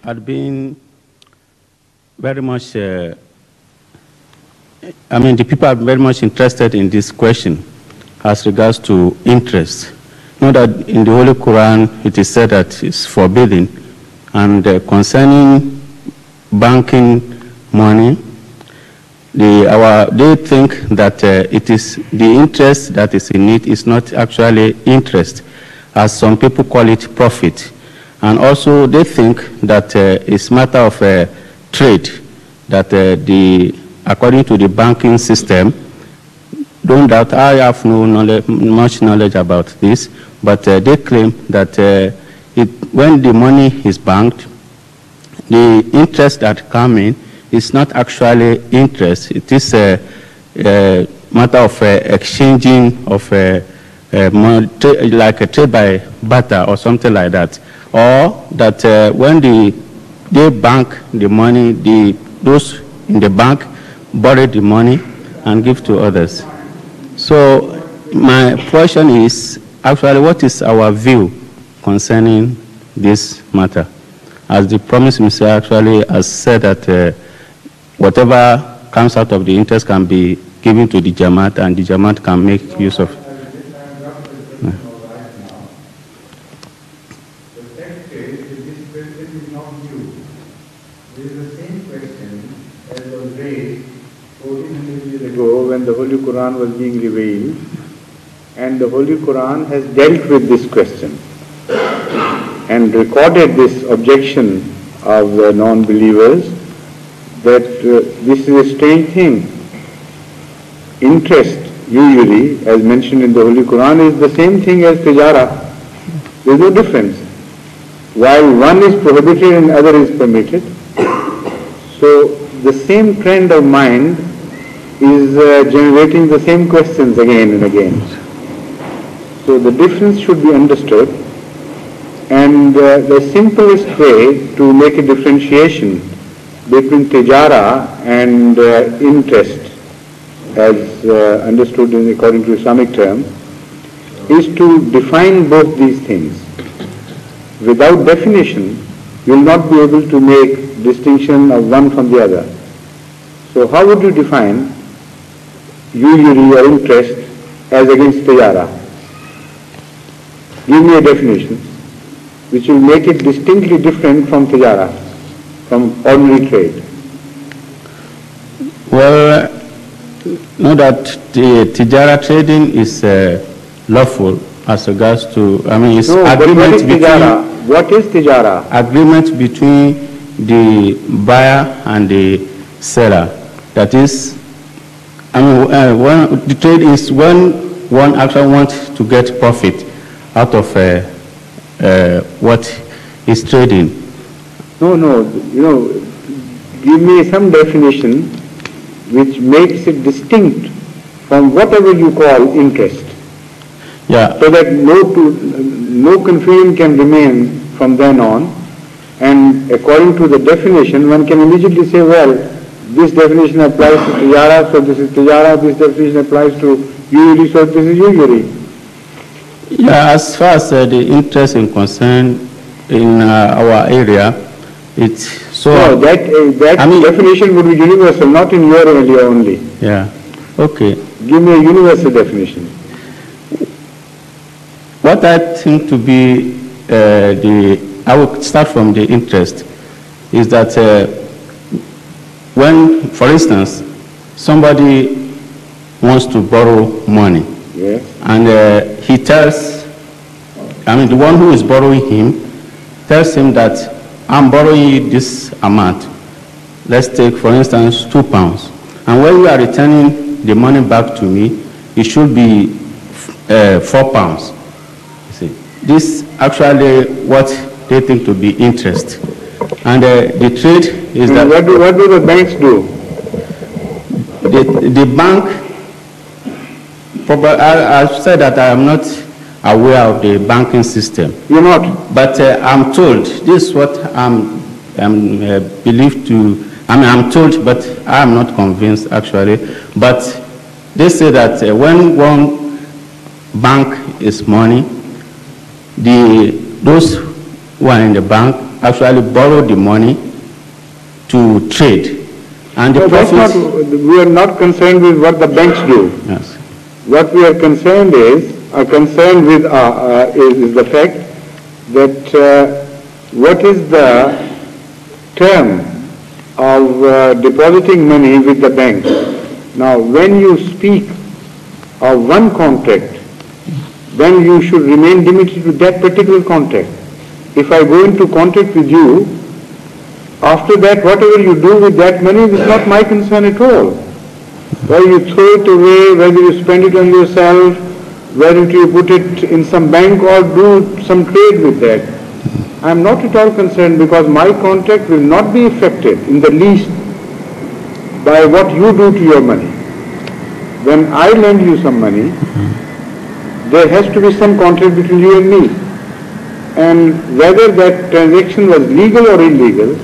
had been very much, the people are very much interested in this question as regards to interest. You know that in the Holy Quran, it is said that it's forbidden. And concerning banking money, they think that it is the interest that is in it is not actually interest, as some people call it profit. And also they think that it's a matter of trade, that according to the banking system, don't doubt, I have no knowledge, much knowledge about this, but they claim that when the money is banked, the interest that comes in is not actually interest. It is a matter of exchanging of money, like a trade by barter or something like that. Or that when they bank the money, those in the bank borrow the money and give to others. So my question is, actually, what is our view concerning this matter? As the Promise Minister actually has said that whatever comes out of the interest can be given to the Jamaat, and the Jamaat can make use of it. When the Holy Quran was being revealed, and the Holy Quran has dealt with this question and recorded this objection of the non-believers that this is a strange thing. Interest, usually, as mentioned in the Holy Quran, is the same thing as tijara. There is no difference. While one is prohibited and other is permitted, so the same trend of mind is generating the same questions again and again. So the difference should be understood, and the simplest way to make a differentiation between tijara and interest, as understood according to Islamic term, is to define both these things. Without definition, you will not be able to make distinction of one from the other. So how would you define usury or interest as against tijara? Give me a definition which will make it distinctly different from tijara, from ordinary trade. Well, know that the tijara trading is lawful as regards to, it's agreement between... What is tijara? Agreement between the buyer and the seller. That is, the trade is when one actually wants to get profit out of what is trading. No, give me some definition which makes it distinct from whatever you call interest. Yeah. So that no confusion can remain from then on, and according to the definition, one can immediately say, well, this definition applies to tijara, so this is tijara, this definition applies to usury, so this is usury. Yeah, as far as the interest is concerned in our area, it's so... No, that definition would be universal, not in your area only. Yeah, okay. Give me a universal definition. What I think to be I will start from the interest, is that when, for instance, somebody wants to borrow money, yes, and he tells, the one who is borrowing him tells him that I'm borrowing you this amount. Let's take, for instance, £2. And when you are returning the money back to me, it should be £4. This actually what they think to be interest. And the trade is that... What do the banks do? The bank, I said that I am not aware of the banking system. You're not? But I'm told, this is what I'm believed to, I'm told, but I'm not convinced actually. But they say that when one bank is money, those who are in the bank actually borrow the money to trade. And the No, that's not, we are not concerned with what the banks do. Yes. What we are concerned with is the fact that what is the term of depositing money with the bank. Now, when you speak of one contract, then you should remain limited to that particular contract. If I go into contract with you, after that, whatever you do with that money is not my concern at all. Whether you throw it away, whether you spend it on yourself, whether you put it in some bank or do some trade with that. I am not at all concerned because my contract will not be affected in the least by what you do to your money. When I lend you some money, there has to be some contract between you and me. And whether that transaction was legal or illegal,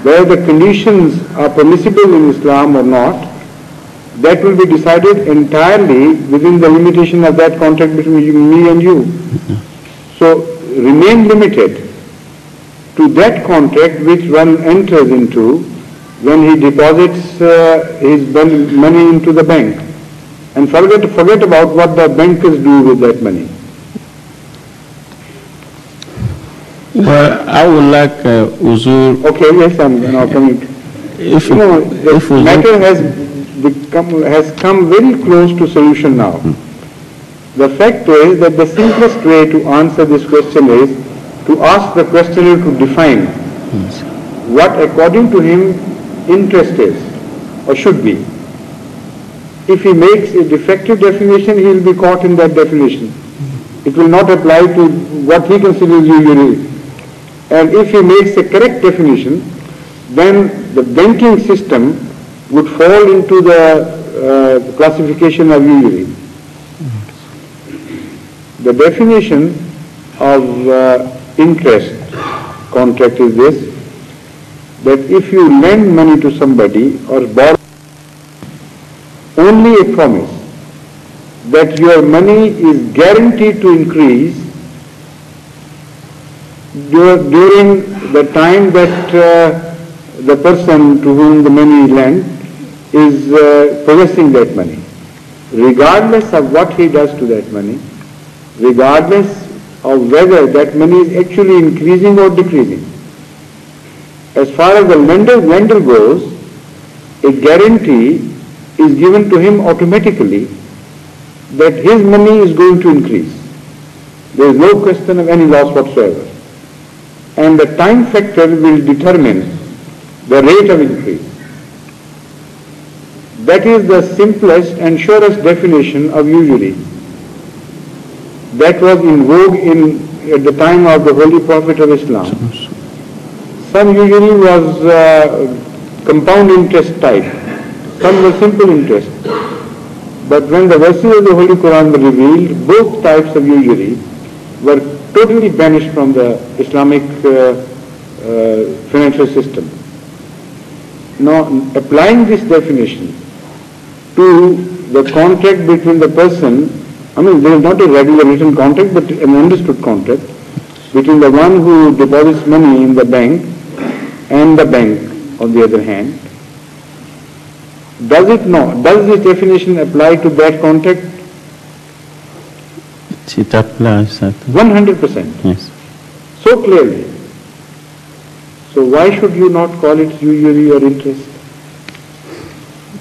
whether the conditions are permissible in Islam or not, that will be decided entirely within the limitation of that contract between me and you. So remain limited to that contract which one enters into when he deposits his money into the bank. And forget about what the bankers do with that money. Well, I would like Uzur. Okay, yes, I'm now coming. The matter has come very close to solution now. The fact is that the simplest way to answer this question is to ask the questioner to define what according to him interest is or should be. If he makes a defective definition, he will be caught in that definition. It will not apply to what he considers usury. And if he makes a correct definition, then the banking system would fall into the classification of usury. The definition of interest contract is this, that if you lend money to somebody or borrow, only a promise that your money is guaranteed to increase during the time that the person to whom the money lent is possessing that money, regardless of what he does to that money, regardless of whether that money is actually increasing or decreasing. As far as the lender goes, a guarantee is given to him automatically that his money is going to increase. There is no question of any loss whatsoever. And the time factor will determine the rate of increase. That is the simplest and surest definition of usury. That was in vogue at the time of the Holy Prophet of Islam. Some usury was compound interest type. Some were simple interest. But when the verses of the Holy Quran were revealed, both types of usury were totally banished from the Islamic financial system. Now, applying this definition to the contract between the person, I mean, there is not a regular written contract, but an understood contract between the one who deposits money in the bank and the bank on the other hand. Does this definition apply to that contract? It applies. 100%. Yes. So clearly. So why should you not call it usury or interest?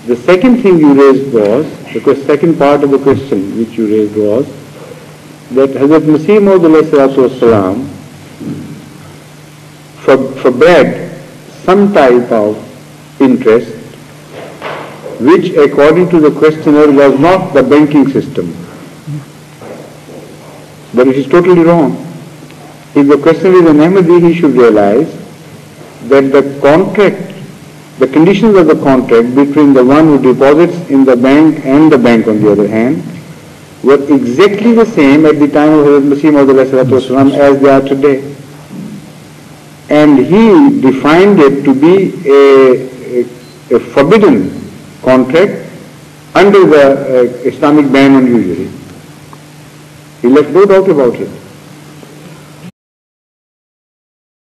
The second thing you raised was, the second part of the question which you raised was, that Hadhrat Masih Maud forbade some type of interest which according to the questioner was not the banking system. But it is totally wrong. If the questioner is an Ahmadi, he should realize that the contract, the conditions of the contract between the one who deposits in the bank and the bank on the other hand were exactly the same at the time of Hadhrat Masih Maud as they are today. And he defined it to be a forbidden contract under the Islamic ban on usury. He left no doubt about it.